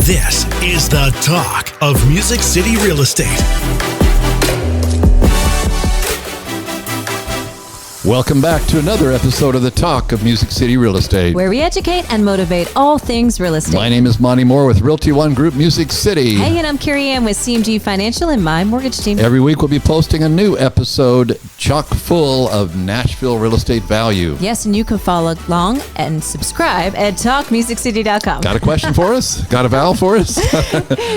This is the talk of Music City Real Estate. Welcome back to another episode of the Talk of Music City Real Estate, where we educate and motivate all things real estate. My name is Monte Mohr with Realty One Group Music City. Hey, and I'm Carey Ann with CMG Financial and my mortgage team. Every week we'll be posting a new episode chock full of Nashville real estate value. Yes, and you can follow along and subscribe at talkmusiccity.com. Got a question for us? Got a vowel for us?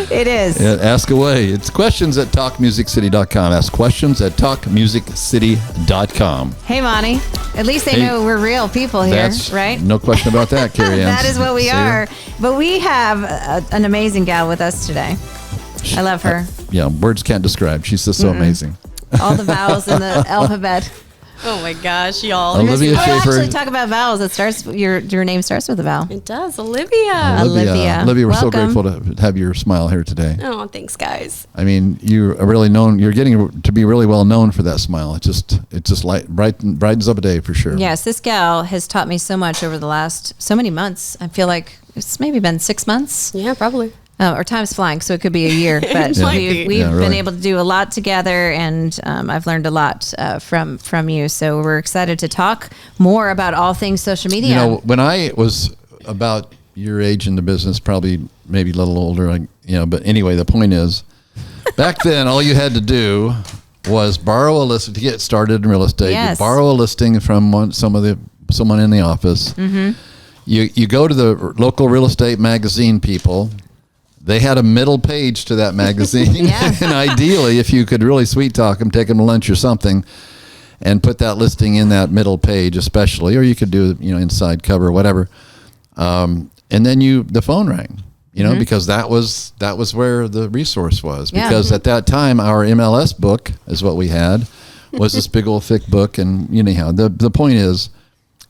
It is. Yeah, ask away. It's questions at talkmusiccity.com. Ask questions at talkmusiccity.com. Hey, Monty. At least they know we're real people here, right? No question about that, Carey Ann. That is what we are. But we have an amazing gal with us today. I love her. Words can't describe. She's just so amazing. All the vowels in the alphabet. Oh my gosh, y'all. Olivia Shaffer. Actually, talk about vowels. It starts. Your name starts with a vowel. It does. Olivia. Olivia, we're welcome. so grateful to have your smile here today. Oh, thanks, guys. I mean, you're really known. You're getting to be really well known for that smile. It just brightens up a day for sure. Yes, this gal has taught me so much over the last so many months. I feel like it's maybe been 6 months. Yeah, probably. Our time's flying, so it could be a year. But we've been able to do a lot together, and I've learned a lot from you. So we're excited to talk more about all things social media. You know, when I was about your age in the business, probably maybe a little older, but anyway, the point is, back then, all you had to do was borrow a listing to get started in real estate. Yes. You borrow a listing from someone in the office. Mm-hmm. You go to the local real estate magazine people. They had a middle page to that magazine. And ideally, if you could really sweet talk them, take them to lunch or something, and put that listing in that middle page especially, or you could do, inside cover, whatever. And then the phone rang, because that was where the resource was. Because at that time, our MLS book is what we had, was this big old thick book. And anyhow, the point is,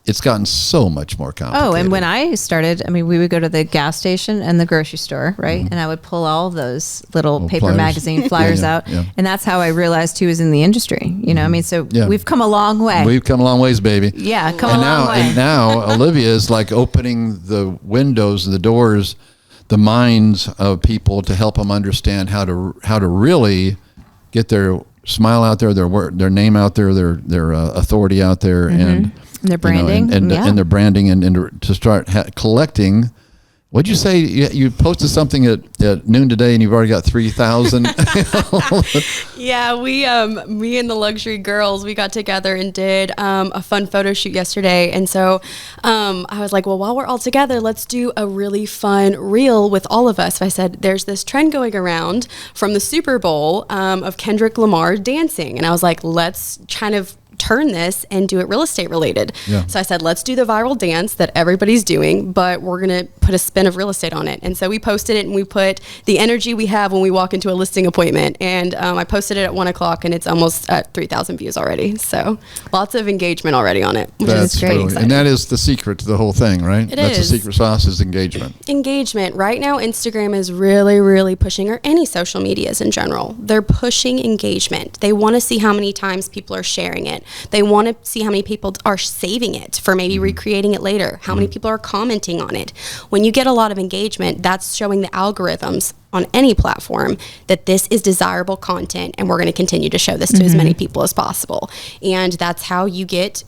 it's gotten so much more complicated. Oh, and when I started, we would go to the gas station and the grocery store, right? Mm-hmm. And I would pull all of those little paper magazine flyers out. Yeah. And that's how I realized who was in the industry. We've come a long way. We've come a long ways, baby. Yeah, a long way. And now Olivia is like opening the windows and the doors, the minds of people to help them understand how to really get their smile out there, their name out there, their authority out there, and their branding, and their branding, and to start collecting. What'd you say? You posted something at noon today, and you've already got 3,000. Yeah, me and the luxury girls, we got together and did a fun photo shoot yesterday, and so I was like, well, while we're all together, let's do a really fun reel with all of us. So I said, there's this trend going around from the Super Bowl of Kendrick Lamar dancing, and I was like, let's kind of turn this and do it real estate related. Yeah. So I said, let's do the viral dance that everybody's doing, but we're going to put a spin of real estate on it. And so we posted it, and we put the energy we have when we walk into a listing appointment. And I posted it at 1:00, and it's almost at 3,000 views already. So lots of engagement already on it, which is great. Totally. And that is the secret to the whole thing, right? That's is. The secret sauce is engagement. Engagement. Right now, Instagram is really, really pushing, or any social medias in general. They're pushing engagement. They want to see how many times people are sharing it. They want to see how many people are saving it for maybe recreating it later, how many people are commenting on it. When you get a lot of engagement, that's showing the algorithms on any platform that this is desirable content, and we're going to continue to show this to as many people as possible. And that's how you get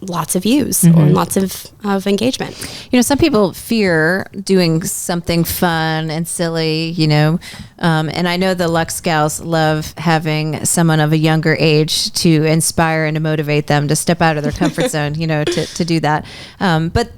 lots of views or lots of engagement. Some people fear doing something fun and silly, and I know the Lux Gals love having someone of a younger age to inspire and to motivate them to step out of their comfort zone, to do that. But,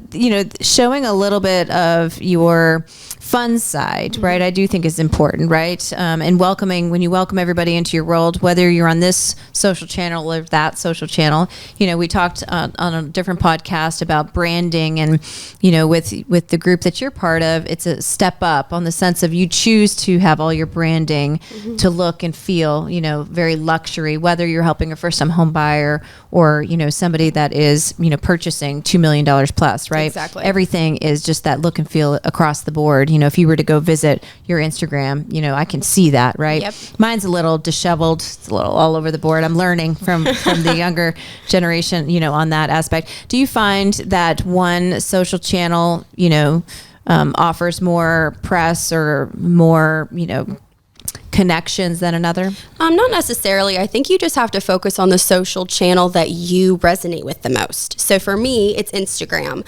showing a little bit of your fun side, right, I do think is important, right? And when you welcome everybody into your world, whether you're on this social channel or that social channel, we talked on a different podcast about branding, and, with the group that you're part of, it's a step up on the sense of you choose to have all your branding to look and feel, very luxury, whether you're helping a first time home buyer or, somebody that is, purchasing $2 million plus, right? Exactly. Everything is just that look and feel across the board. If you were to go visit your Instagram, I can see that, right? Yep. Mine's a little disheveled. It's a little all over the board. I'm learning from the younger generation, on that aspect. Do you find that one social channel, offers more press or more, connections than another? Not necessarily. I think you just have to focus on the social channel that you resonate with the most. So for me, it's Instagram.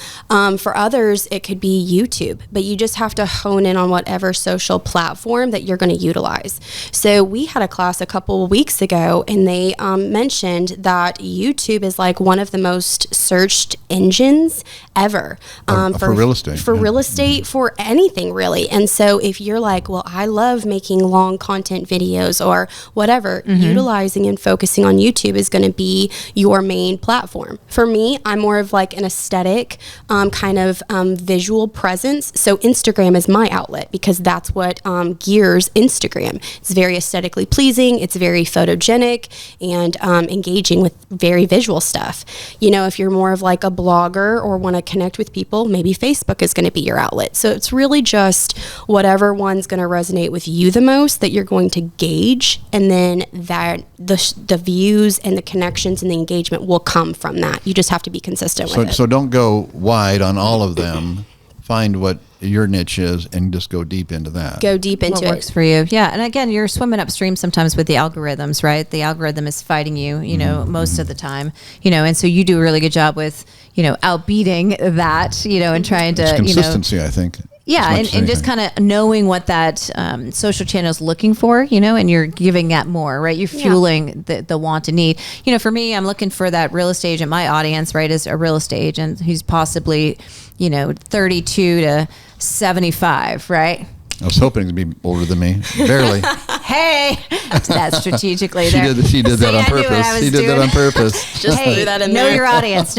For others, it could be YouTube, but you just have to hone in on whatever social platform that you're going to utilize. So we had a class a couple of weeks ago, and they mentioned that YouTube is like one of the most searched engines ever for real estate. For real estate, for anything really. And so if you're like, well, I love making long content videos or whatever, utilizing and focusing on YouTube is going to be your main platform. For me, I'm more of like an aesthetic kind of visual presence. So Instagram is my outlet because that's what gears Instagram. It's very aesthetically pleasing. It's very photogenic and engaging with very visual stuff. If you're more of like a blogger or want to connect with people, maybe Facebook is going to be your outlet. So it's really just whatever one's going to resonate with you the most that you're going to gauge, and then that the views and the connections and the engagement will come from that. You just have to be consistent with it. So don't go wide on all of them. Find what your niche is and just go deep into that. Go deep into what works for you. Yeah. And again, you're swimming upstream sometimes with the algorithms, right? The algorithm is fighting you, most of the time, and so you do a really good job with, outbeating that, and trying to, it's consistency, I think. Yeah, and just kind of knowing what that social channel is looking for, and you're giving that more, right? You're fueling the want and need. For me, I'm looking for that real estate agent. My audience, right, is a real estate agent who's possibly, 32 to 75, right? I was hoping to be older than me, barely. Hey, that's strategically there. She did that on purpose. She did that on purpose. Just threw that in there. Know your audience.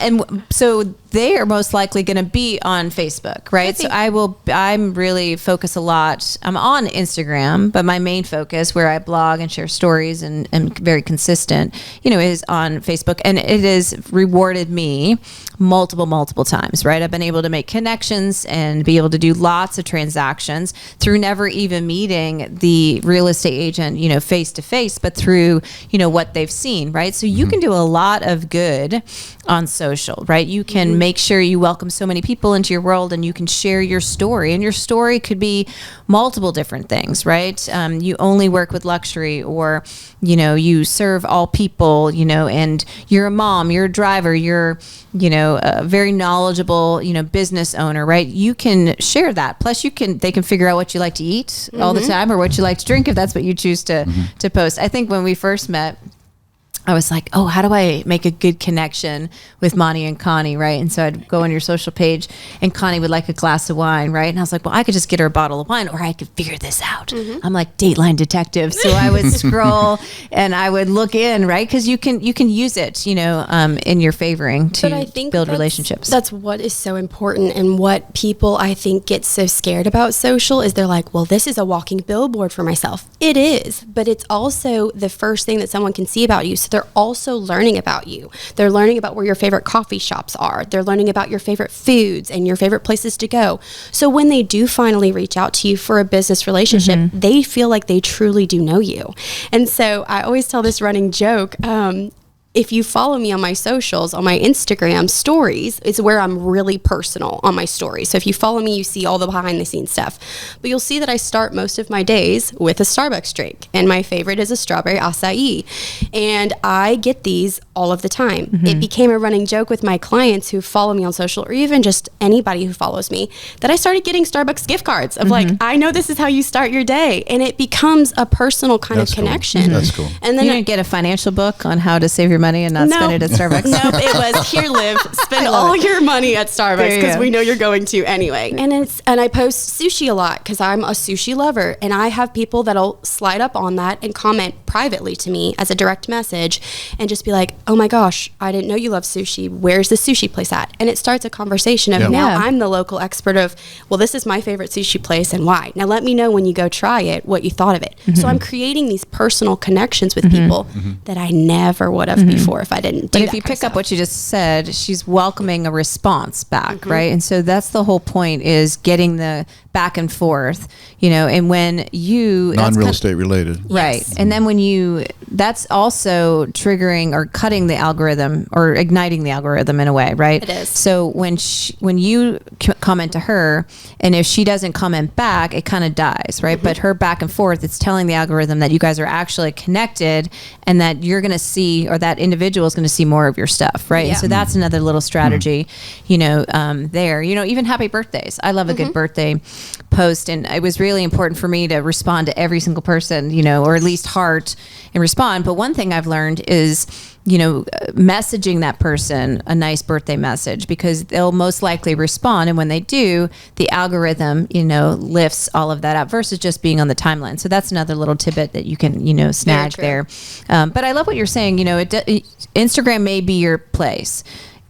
And so they are most likely going to be on Facebook, right? So I'm really focus a lot. I'm on Instagram, but my main focus where I blog and share stories and very consistent, is on Facebook. And it has rewarded me multiple times, right? I've been able to make connections and be able to do lots of transactions through never even meeting the real estate agent, face to face, but through, what they've seen, right? So you can do a lot of good on social, right? You can make sure you welcome so many people into your world, and you can share your story, and your story could be multiple different things, right? You only work with luxury, or, you serve all people, and you're a mom, you're a driver, you're, a very knowledgeable, business owner, right? You can share that. Plus they can figure out what you like to eat all the time or what you like to drink if that's what you choose to post. I think when we first met, I was like, oh, how do I make a good connection with Monty and Connie, right? And so I'd go on your social page, and Connie would like a glass of wine, right? And I was like, well, I could just get her a bottle of wine, or I could figure this out. I'm like Dateline detective. So I would scroll and I would look in, right? Because you can use it, in your favoring to build relationships. That's what is so important, and what people, I think, get so scared about social is they're like, well, this is a walking billboard for myself. It is, but it's also the first thing that someone can see about you. So they're also learning about you. They're learning about where your favorite coffee shops are. They're learning about your favorite foods and your favorite places to go. So when they do finally reach out to you for a business relationship, they feel like they truly do know you. And so I always tell this running joke, if you follow me on my socials, on my Instagram stories, it's where I'm really personal on my stories. So if you follow me, you see all the behind the scenes stuff. But you'll see that I start most of my days with a Starbucks drink. And my favorite is a strawberry acai. And I get these all of the time. It became a running joke with my clients who follow me on social, or even just anybody who follows me, that I started getting Starbucks gift cards of like, I know this is how you start your day. And it becomes a personal kind of connection. Cool. That's cool. And then you didn't get a financial book on how to save your money and not spend it at Starbucks? No, it was, here, Liv, spend all your money at Starbucks because we know you're going to anyway. And I post sushi a lot because I'm a sushi lover, and I have people that'll slide up on that and comment privately to me as a direct message and just be like, oh my gosh, I didn't know you love sushi. Where's the sushi place at? And it starts a conversation of now I'm the local expert of, well, this is my favorite sushi place and why. Now let me know when you go try it, what you thought of it. So I'm creating these personal connections with people that I never would have before if I didn't do But that. if you pick up what you just said, she's welcoming a response back, right? And so that's the whole point, is getting the back and forth, and when you... Non-real estate related. Right. Yes. And then that's also triggering or cutting the algorithm or igniting the algorithm in a way, right? It is. So when you comment to her, and if she doesn't comment back, it kind of dies, right? But her back and forth, it's telling the algorithm that you guys are actually connected, and that you're going to see, or that individual is going to see more of your stuff, right? Yeah. And so that's another little strategy, there. Even happy birthdays. I love a good birthday post, and it was really important for me to respond to every single person, or at least heart and respond. But one thing I've learned is, messaging that person a nice birthday message, because they'll most likely respond. And when they do, the algorithm, lifts all of that up versus just being on the timeline. So that's another little tidbit that you can, snag there. But I love what you're saying. Instagram may be your place.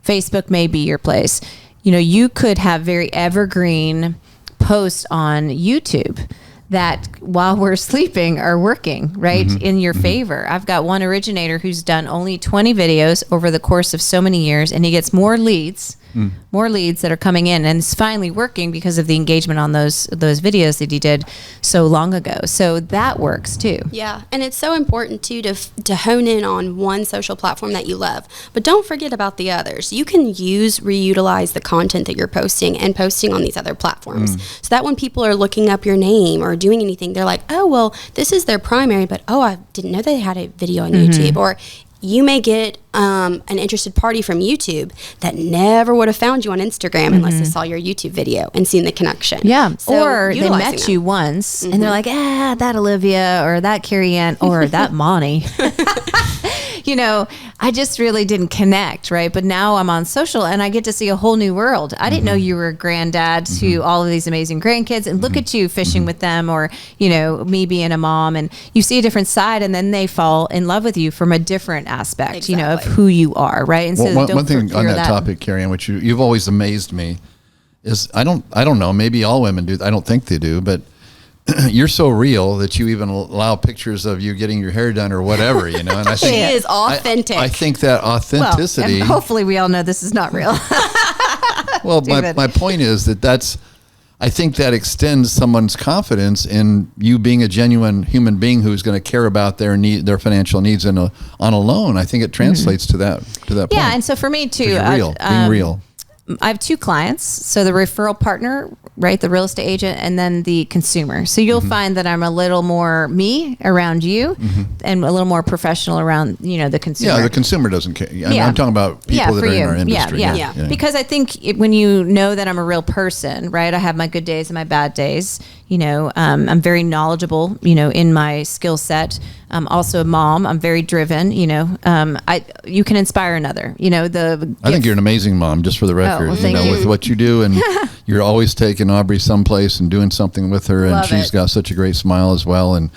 Facebook may be your place. You could have very evergreen posts on YouTube that while we're sleeping are working, right, in your favor. I've got one originator who's done only 20 videos over the course of so many years, and he gets more leads that are coming in, and it's finally working because of the engagement on those videos that he did so long ago. So that works too. Yeah, and it's so important too to hone in on one social platform that you love, but don't forget about the others. You can reutilize the content that you're posting and posting on these other platforms, so that when people are looking up your name or doing anything, they're like, oh, well, this is their primary, but I didn't know they had a video on YouTube. Or you may get an interested party from YouTube that never would have found you on Instagram unless they saw your YouTube video and seen the connection. Yeah. So or they met you once and they're like, that Olivia, or that Carey Ann, or that Monty. I just really didn't connect, right? But now I'm on social and I get to see a whole new world. I didn't know you were a granddad to all of these amazing grandkids, and look at you fishing with them, or, me being a mom, and you see a different side, and then they fall in love with you from a different aspect, of who you are, right? And so one thing on that topic, Carey Ann, which you've always amazed me, is I don't know, maybe all women do, I don't think they do, but you're so real that you even allow pictures of you getting your hair done or whatever, and I think she is authentic. I think that authenticity. Well, hopefully we all know this is not real. Well, my point is I think that extends someone's confidence in you being a genuine human being who's going to care about their financial needs on a loan. I think it translates to that point. Yeah, and so for me too, being real. I have two clients. So the referral partner, right, the real estate agent, and then the consumer. So you'll find that I'm a little more me around you and a little more professional around, the consumer. Yeah, the consumer doesn't care. I'm talking about people that are in our industry. Yeah. Because I think when you know that I'm a real person, right, I have my good days and my bad days. I'm very knowledgeable, in my skill set. I'm also a mom. I'm very driven, you can inspire another, I think you're an amazing mom, just for the record, well, thank you. with what you do, and you're always taking Aubrey someplace and doing something with her, and Love she's it. got such a great smile as well, and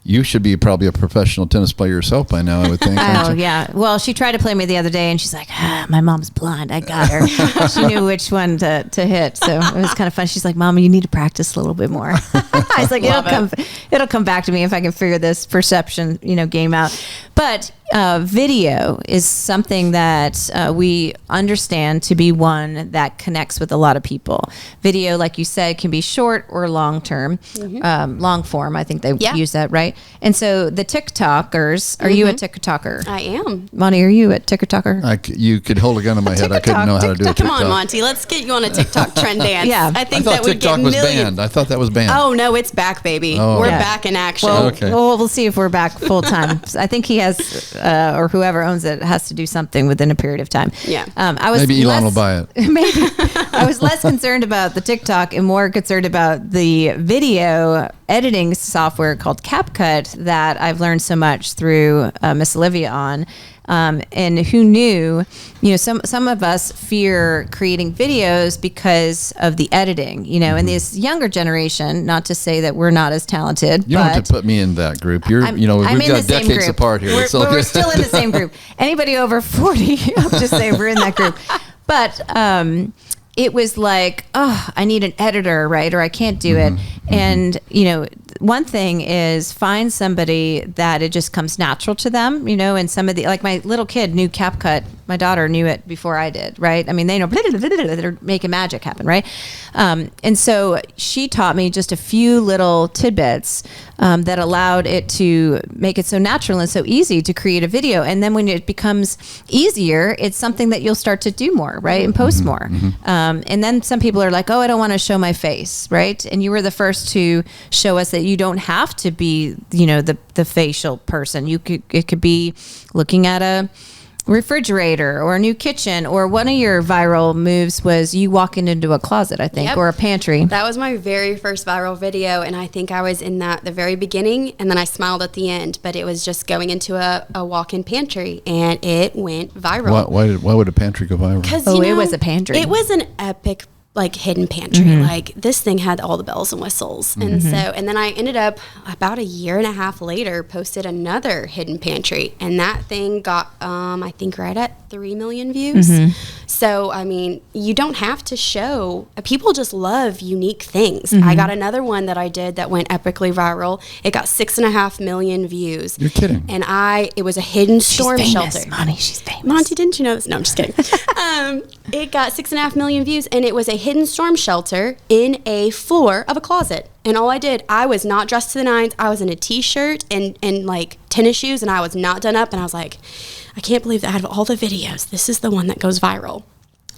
you should be probably a professional tennis player yourself by now, I would think. Oh, yeah. Well, she tried to play me the other day, and she's like, my mom's blind. I got her. She knew which one to hit. So it was kind of fun. She's like, Mama, you need to practice a little bit more. I was like, it'll come back to me if I can figure this perception, game out. But video is something that we understand to be one that connects with a lot of people. Video, like you said, can be short or long term, long form. I think they use that, right? And so the TikTokers, are you a TikToker? I am. Monty, are you a TikToker? You could hold a gun to my head. I couldn't know how to do a TikTok. Come on, Monty. Let's get you on a TikTok trend dance. Yeah. I think I that thought would TikTok get was millions. banned. I thought that was banned. Oh, no, it's back, baby. Oh. We're Yeah. back in action. Well, Okay. we'll see if we're back full time. I think he has, or whoever owns it has to do something within a period of time. Yeah. I was Maybe Elon will buy it. Maybe. I was less concerned about the TikTok and more concerned about the video editing software called CapCut that I've learned so much through Miss Olivia on. And who knew, some of us fear creating videos because of the editing, and this younger generation, not to say that we're not as talented. You don't have to put me in that group. We've got decades apart here. We're still in the same group. Anybody over 40, I'm just saying we're in that group. But it was like, oh, I need an editor, right? Or I can't do it. And, you know, one thing is find somebody that it just comes natural to them, you know, and some of the, like my little kid knew CapCut. My daughter knew it before I did, right? I mean, they know they're making magic happen, right? And so she taught me just a few little tidbits that allowed it to make it so natural and so easy to create a video. And then when it becomes easier, it's something that you'll start to do more, right? And post more. And then some people are like, oh, I don't want to show my face, right? And you were the first to show us that you don't have to be, you know, the facial person. It could be looking at a refrigerator or a new kitchen, or one of your viral moves was you walking into a closet, I think, or a pantry. That was my very first viral video, and I think I was in that the very beginning, and then I smiled at the end, but it was just going into a walk-in pantry, and it went viral. Why would a pantry go viral? Because it was a pantry. It was an epic like hidden pantry. Like this thing had all the bells and whistles. And then I ended up about a year and a half later posted another hidden pantry, and that thing got I think right at 3 million views. So I mean, you don't have to show, people just love unique things. I got another one that I did that went epically viral. It got 6.5 million views. You're kidding. And it was a hidden storm shelter. Monty, she's famous. Monty, didn't you know this? No, I'm just kidding. It got 6.5 million views, and it was a hidden storm shelter in a floor of a closet. And all I did, I was not dressed to the nines. I was in a t-shirt and like tennis shoes, and I was not done up. And I was like, I can't believe that out of all the videos, this is the one that goes viral.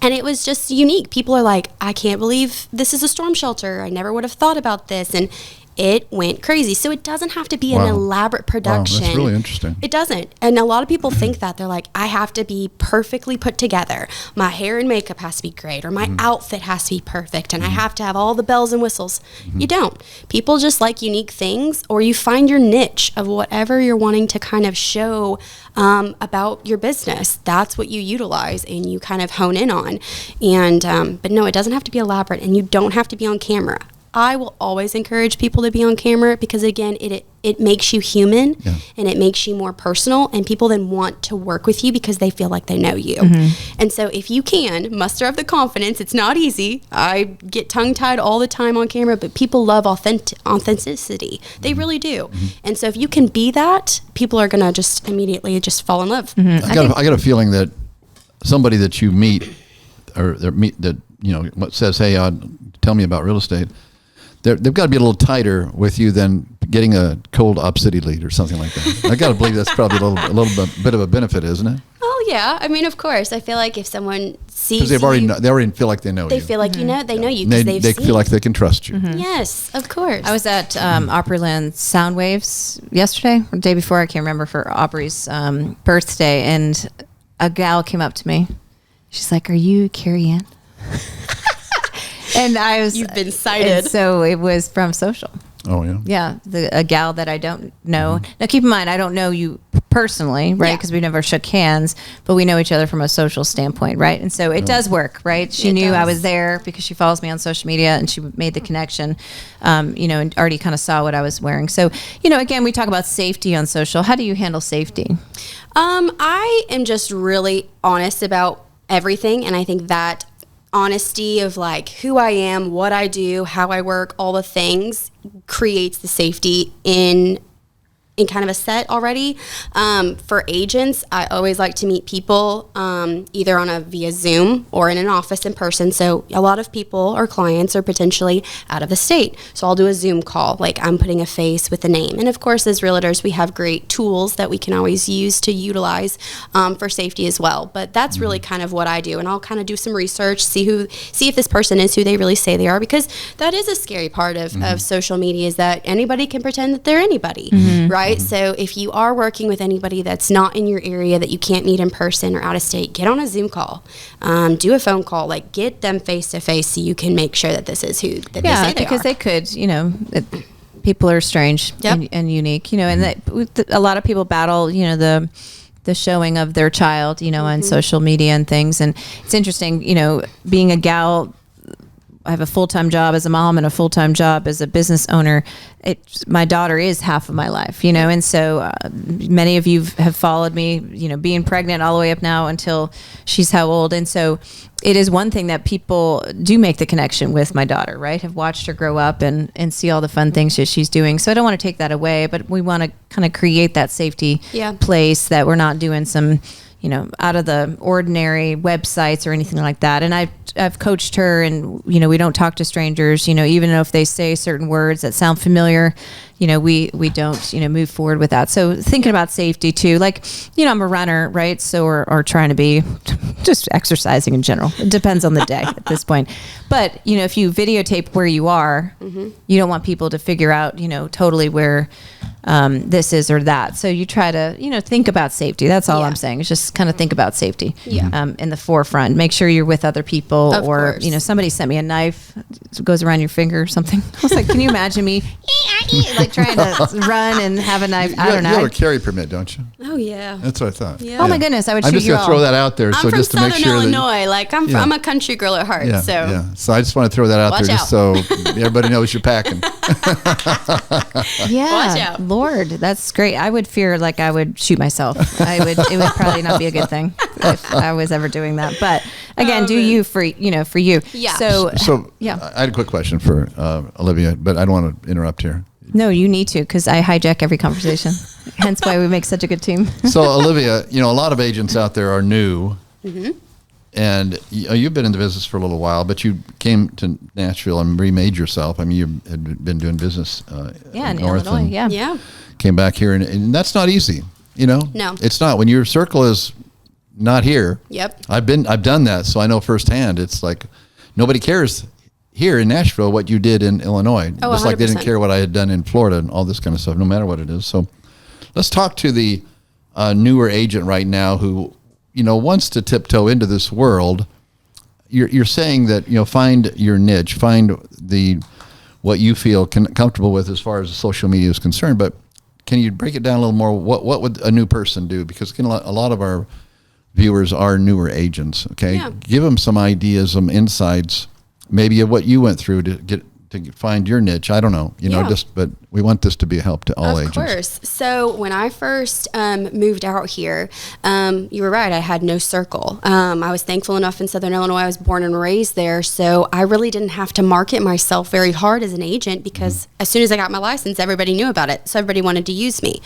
And it was just unique. People are like, I can't believe this is a storm shelter. I never would have thought about this. And it went crazy. So it doesn't have to be an elaborate production. Wow, that's really interesting. It doesn't. And a lot of people think that. They're like, I have to be perfectly put together. My hair and makeup has to be great, or my outfit has to be perfect, and I have to have all the bells and whistles. You don't. People just like unique things, or you find your niche of whatever you're wanting to kind of show about your business. That's what you utilize and you kind of hone in on. And but no, it doesn't have to be elaborate, and you don't have to be on camera. I will always encourage people to be on camera because, again, it makes you human and it makes you more personal, and people then want to work with you because they feel like they know you. And so if you can muster up the confidence, it's not easy. I get tongue-tied all the time on camera, but people love authenticity. They really do. And so if you can be that, people are going to just immediately just fall in love. I got a feeling that somebody that you meet or that, you know, says, hey, tell me about real estate, they've got to be a little tighter with you than getting a cold Up City lead or something like that. I got to believe that's probably a little bit of a benefit, isn't it? Oh yeah, I mean, of course. I feel like if someone sees, because they already feel like they know you. They feel like they know you because they feel like they can trust you. Yes, of course. I was at Opryland Soundwaves yesterday, or the day before, I can't remember, for Aubrey's birthday, and a gal came up to me. She's like, "Are you Carey Ann?" And I was. You've been cited. So it was from social. Oh yeah. Yeah, a gal that I don't know. Now keep in mind, I don't know you personally, right? Because we never shook hands, but we know each other from a social standpoint, right? And so it does work, right? She knew I was there because she follows me on social media, and she made the connection, you know, and already kind of saw what I was wearing. So, you know, again, we talk about safety on social. How do you handle safety? I am just really honest about everything, and I think that honesty of like who I am, what I do, how I work, all the things creates the safety in kind of a set already. For agents, I always like to meet people either via Zoom or in an office in person. So a lot of people or clients are potentially out of the state. So I'll do a Zoom call, like I'm putting a face with a name. And of course, as realtors, we have great tools that we can always use to utilize for safety as well. But that's really kind of what I do. And I'll kind of do some research, see if this person is who they really say they are, because that is a scary part of social media, is that anybody can pretend that they're anybody, right? So if you are working with anybody that's not in your area, that you can't meet in person or out of state, get on a Zoom call, do a phone call, like get them face to face so you can make sure that this is who that they say they are. Because they could, you know, people are strange and unique, you know, and a lot of people battle, you know, the showing of their child, you know, on social media and things. And it's interesting, you know, being a gal, I have a full-time job as a mom and a full-time job as a business owner. My daughter is half of my life, and so many of you have followed me, being pregnant all the way up now until she's how old. And so it is one thing that people do make the connection with my daughter, right? Have watched her grow up and see all the fun things that she's doing. So I don't want to take that away, but we want to kind of create that safety place that we're not doing some, out of the ordinary websites or anything like that. And I've coached her, and, we don't talk to strangers, even if they say certain words that sound familiar, we don't, move forward with that. So thinking about safety too, like, I'm a runner, right? So, or trying to be just exercising in general. It depends on the day at this point. But, if you videotape where you are, you don't want people to figure out, totally where this is or that. So you try to, think about safety. That's all I'm saying. It's just kind of think about safety in the forefront. Make sure you're with other people, of or, course. Somebody sent me a knife. It goes around your finger or something. I was like, can you imagine me like trying to run and have a knife? I don't know. You have a carry permit, don't you? Oh, yeah. That's what I thought. Yeah. Oh my goodness, I would I'm shoot just you going all. to throw that out there. I'm So from just to make Southern sure Illinois. Like, I'm a country girl at heart. Yeah, so. yeah. So I just want to throw that out Watch there just so everybody knows you're packing. Yeah, Watch out. Lord, that's great. I would fear like I would shoot myself. It would probably not be a good thing if I was ever doing that. But again, do you for you. Yeah. So yeah. I had a quick question for Olivia, but I don't want to interrupt here. No, you need to, because I hijack every conversation. Hence why we make such a good team. So Olivia, a lot of agents out there are new. And you've been in the business for a little while, but you came to Nashville and remade yourself. I mean, you had been doing business in north Illinois. and Yeah. came back here, and that's not easy. No. It's not. When your circle is not here. Yep. I've done that, so I know firsthand. It's like nobody cares here in Nashville what you did in Illinois. Oh, just like they didn't 100%. care what I had done in Florida and all this kind of stuff, no matter what it is. So let's talk to the newer agent right now who wants to tiptoe into this world. You're saying that, find your niche, find what you feel comfortable with as far as social media is concerned. But can you break it down a little more? What would a new person do? Because a lot of our viewers are newer agents. Okay. Yeah. Give them some ideas, some insights, maybe of what you went through to find your niche. I don't know, but we want this to be a help to all agents. Of course. So when I first moved out here, you were right. I had no circle. I was thankful enough in Southern Illinois. I was born and raised there. So I really didn't have to market myself very hard as an agent because as soon as I got my license, everybody knew about it. So everybody wanted to use me.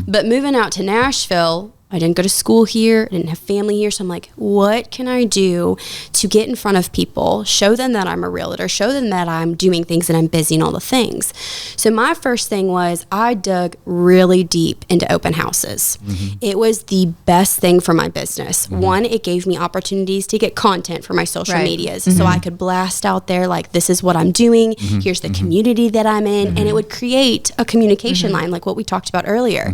But moving out to Nashville, I didn't go to school here. I didn't have family here. So I'm like, what can I do to get in front of people, show them that I'm a realtor, show them that I'm doing things and I'm busy and all the things. So my first thing was I dug really deep into open houses. It was the best thing for my business. One, it gave me opportunities to get content for my social medias. So I could blast out there like, this is what I'm doing. Here's the community that I'm in. And it would create a communication line like what we talked about earlier.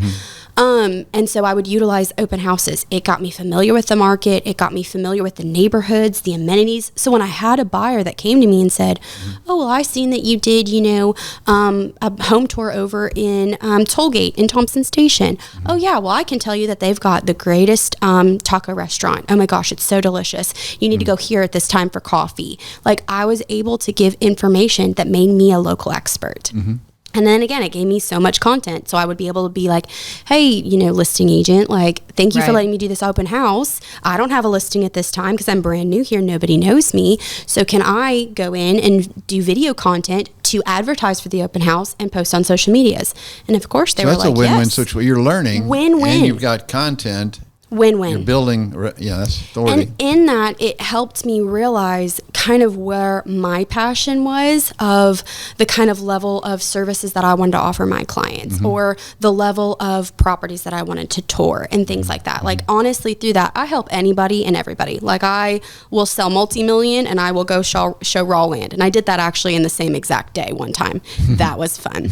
And so I would utilize open houses. It got me familiar with the market. It got me familiar with the neighborhoods, the amenities. So when I had a buyer that came to me and said, oh, well, I seen that you did, a home tour over in Tollgate in Thompson Station. Oh, yeah, well, I can tell you that they've got the greatest taco restaurant. Oh, my gosh, it's so delicious. You need to go here at this time for coffee. Like, I was able to give information that made me a local expert. And then again, it gave me so much content. So I would be able to be like, hey, listing agent, like, thank you for letting me do this open house. I don't have a listing at this time because I'm brand new here. Nobody knows me. So can I go in and do video content to advertise for the open house and post on social medias? And of course they were like, that's a win-win yes. situation. You're learning. Win-win. And you've got content. Win-win. You're building, that's authority. And in that, it helped me realize kind of where my passion was of the kind of level of services that I wanted to offer my clients or the level of properties that I wanted to tour and things like that. Like, honestly, through that, I help anybody and everybody. Like, I will sell multi-million and I will go show raw land. And I did that actually in the same exact day one time. That was fun.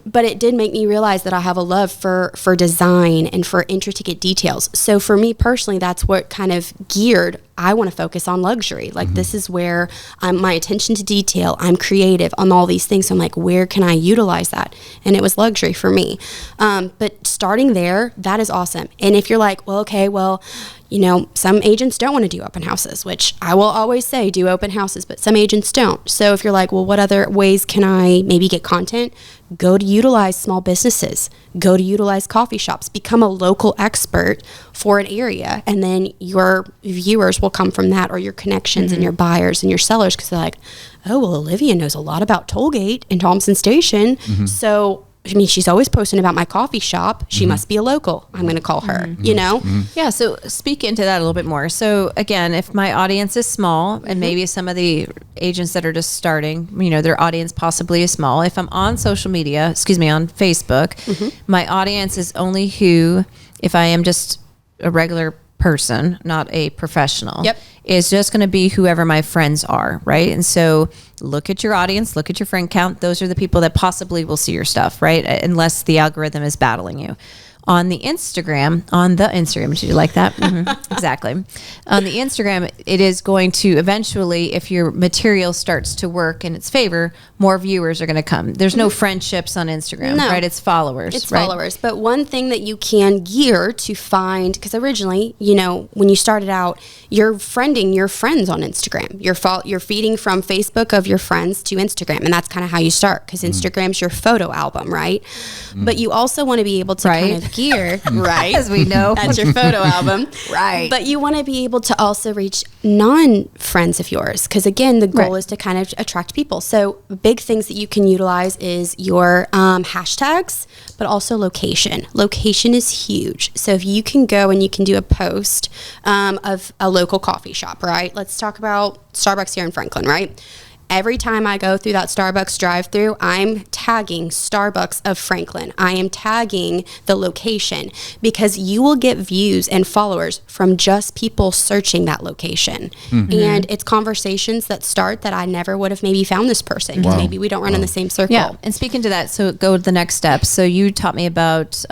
But it did make me realize that I have a love for design and for intricate details. So for me personally, that's what kind of geared. I want to focus on luxury. Like, this is where my attention to detail, I'm creative on all these things. So I'm like, where can I utilize that? And it was luxury for me. But starting there, that is awesome. And if you're like, well, okay, well, some agents don't want to do open houses, which I will always say do open houses, but some agents don't. So if you're like, well, what other ways can I maybe get content? Go to utilize small businesses, go to utilize coffee shops, become a local expert for an area. And then your viewers will come from that, or your connections and your buyers and your sellers. Cause they're like, oh, well, Olivia knows a lot about Tollgate and Thompson Station. So, she's always posting about my coffee shop. She must be a local. I'm going to call her, Yeah. So speak into that a little bit more. So again, if my audience is small, and maybe some of the agents that are just starting, their audience possibly is small. If I'm on social media, on Facebook, my audience is only if I am just a regular person, not a professional, is just going to be whoever my friends are, right? And so look at your audience, look at your friend count. Those are the people that possibly will see your stuff, right? Unless the algorithm is battling you. On the Instagram, did you like that? Exactly. On the Instagram, it is going to eventually, if your material starts to work in its favor, more viewers are going to come. There's no friendships on Instagram, right? It's followers. It's followers. But one thing that you can gear to find, because originally, when you started out, you're friending your friends on Instagram. You're feeding from Facebook of your friends to Instagram. And that's kind of how you start, because Instagram's your photo album, right? But you also want to be able to kind of gear, right? As we know. That's your photo album. Right. But you want to be able to also reach non-friends of yours, because again, the goal is to kind of attract people. So big things that you can utilize is your hashtags, but also location. Location is huge. So if you can go and you can do a post of a local coffee shop, right? Let's talk about Starbucks here in Franklin, right? Every time I go through that Starbucks drive-through, I'm tagging Starbucks of Franklin. I am tagging the location, because you will get views and followers from just people searching that location. And it's conversations that start that I never would have maybe found this person, because maybe we don't run in the same circle. Yeah. And speaking to that, so go to the next step. So you taught me about,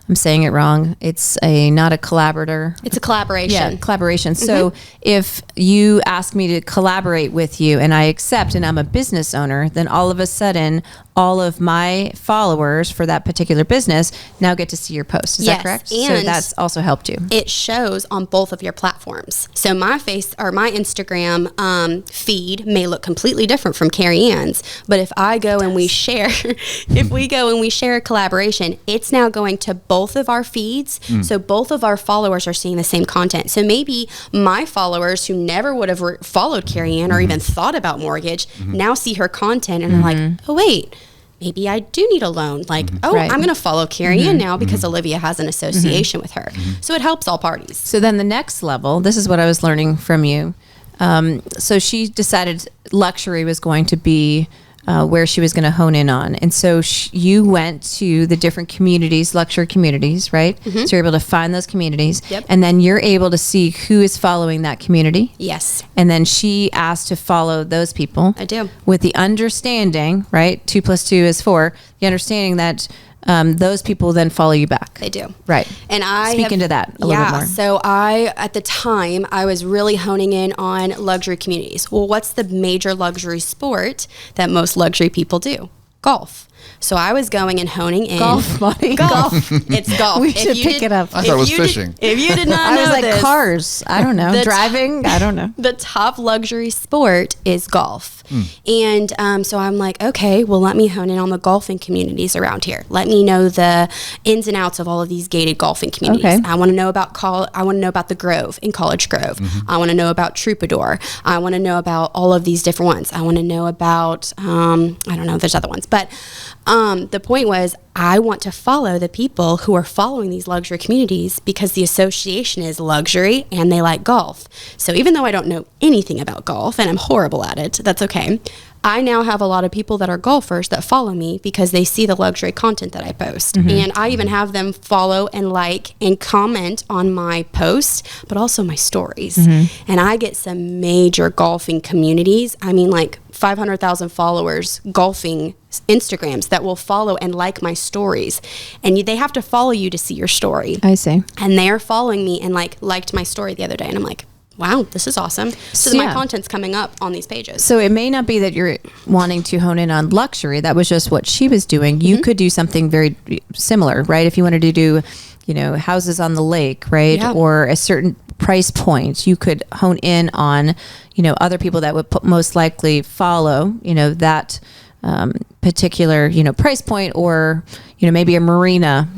I'm saying it wrong. It's not a collaborator. It's a collaboration. Yeah, collaboration. So if you ask me to collaborate with you and I accept, and I'm a business owner, then all of a sudden, all of my followers for that particular business now get to see your post. Is that correct? And so that's also helped you. It shows on both of your platforms. So my Instagram feed may look completely different from Carey Ann's, but if I go and we share, a collaboration, it's now going to both of our feeds. So both of our followers are seeing the same content. So maybe my followers who never would have followed Carey Ann or even thought about mortgage now see her content and are like, oh wait, maybe I do need a loan. Like, I'm going to follow Carey Ann now because Olivia has an association with her. So it helps all parties. So then the next level, this is what I was learning from you. So she decided luxury was going to be where she was going to hone in on. And so you went to the different communities, luxury communities, right? So you're able to find those communities. And then you're able to see who is following that community. Yes. And then she asked to follow those people. I do. With the understanding, right? 2 + 2 is 4. The understanding that those people then follow you back. They do. Right. And I speak into that a little bit more. So at the time, I was really honing in on luxury communities. Well, what's the major luxury sport that most luxury people do? Golf. So I was going and honing in. Golf, buddy. Golf. It's golf. We should pick it up. I thought it was fishing. If you did not I was know like this, cars. I don't know. Driving. I don't know. The top luxury sport is golf. And so I'm like, okay, well, let me hone in on the golfing communities around here. Let me know the ins and outs of all of these gated golfing communities. Okay. I want to know about the Grove in College Grove. I want to know about Troubadour. I want to know about all of these different ones. I want to know about I don't know, there's other ones, but the point was, I want to follow the people who are following these luxury communities because the association is luxury and they like golf. So even though I don't know anything about golf and I'm horrible at it, that's okay. I now have a lot of people that are golfers that follow me because they see the luxury content that I post. And I even have them follow and like and comment on my posts, but also my stories. And I get some major golfing communities. I mean, like 500,000 followers, golfing Instagrams that will follow and like my stories. And they have to follow you to see your story. I see. And they're following me and liked my story the other day. And I'm like, wow, this is awesome. So my content's coming up on these pages. So it may not be that you're wanting to hone in on luxury. That was just what she was doing. You could do something very similar, right? If you wanted to do houses on the lake, right? Yeah. Or a certain price point. You could hone in on, other people that would most likely follow, that particular, price point, or, maybe a marina,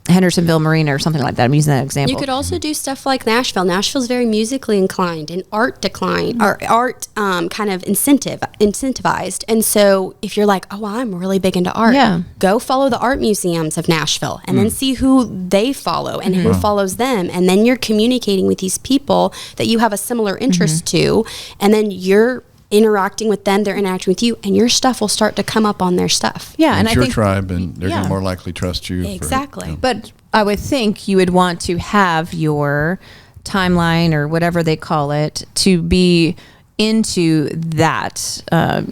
Hendersonville Marina or something like that. I'm using that example. You could also do stuff like Nashville. Nashville's very musically inclined and art kind of incentivized. And so if you're like, oh, well, I'm really big into art, go follow the art museums of Nashville and then see who they follow and who follows them. And then you're communicating with these people that you have a similar interest to, and then you're interacting with them, they're interacting with you, and your stuff will start to come up on their stuff. Yeah, and it's your tribe, and they're going to more likely trust you. Exactly. But I would think you would want to have your timeline, or whatever they call it, to be into that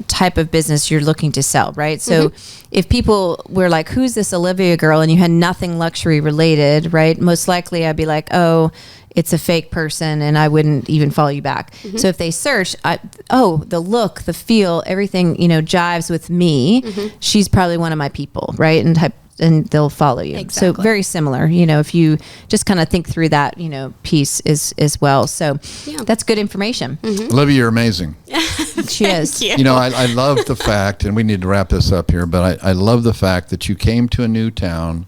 type of business you're looking to sell, right? So if people were like, who's this Olivia girl, and you had nothing luxury related, right? Most likely I'd be like, oh, it's a fake person, and I wouldn't even follow you back. So if they search, the look, the feel, everything, jives with me, she's probably one of my people, right? And they'll follow you. Exactly. So very similar, if you just kind of think through that, piece as well. So that's good information. Olivia, you're amazing. She is. I love the fact, and we need to wrap this up here, but I love the fact that you came to a new town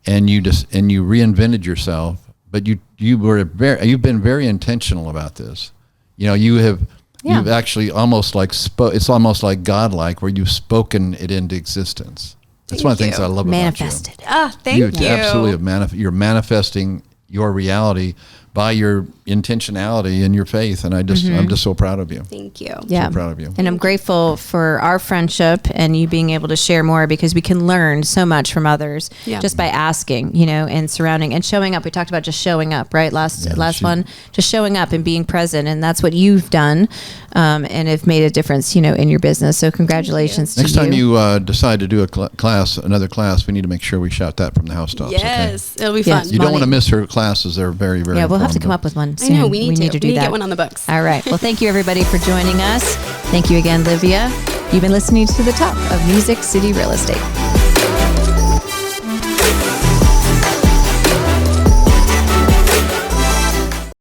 and you reinvented yourself, but you've been very intentional about this. You've actually almost like it's almost like godlike, where you've spoken it into existence. That's one of the things I love Manifested. about you. Oh, thank you. Absolutely you're manifesting your reality by your intentionality and your faith, and I'm just so proud of you. Thank you. Yeah. So proud of you. And I'm grateful for our friendship and you being able to share more, because we can learn so much from others just by asking, and surrounding and showing up. We talked about just showing up, right? Last one, just showing up and being present. And that's what you've done, and have made a difference, in your business. So congratulations to you. Next time you decide to do another class, we need to make sure we shout that from the housetops. Yes, okay? It'll be fun. You don't want to miss her classes. They're very, very we'll have to come up with one soon. I know, we need to do that. Get one on the books. All right. Well, thank you everybody for joining us. Thank you again, Olivia. You've been listening to The Talk of Music City Real Estate.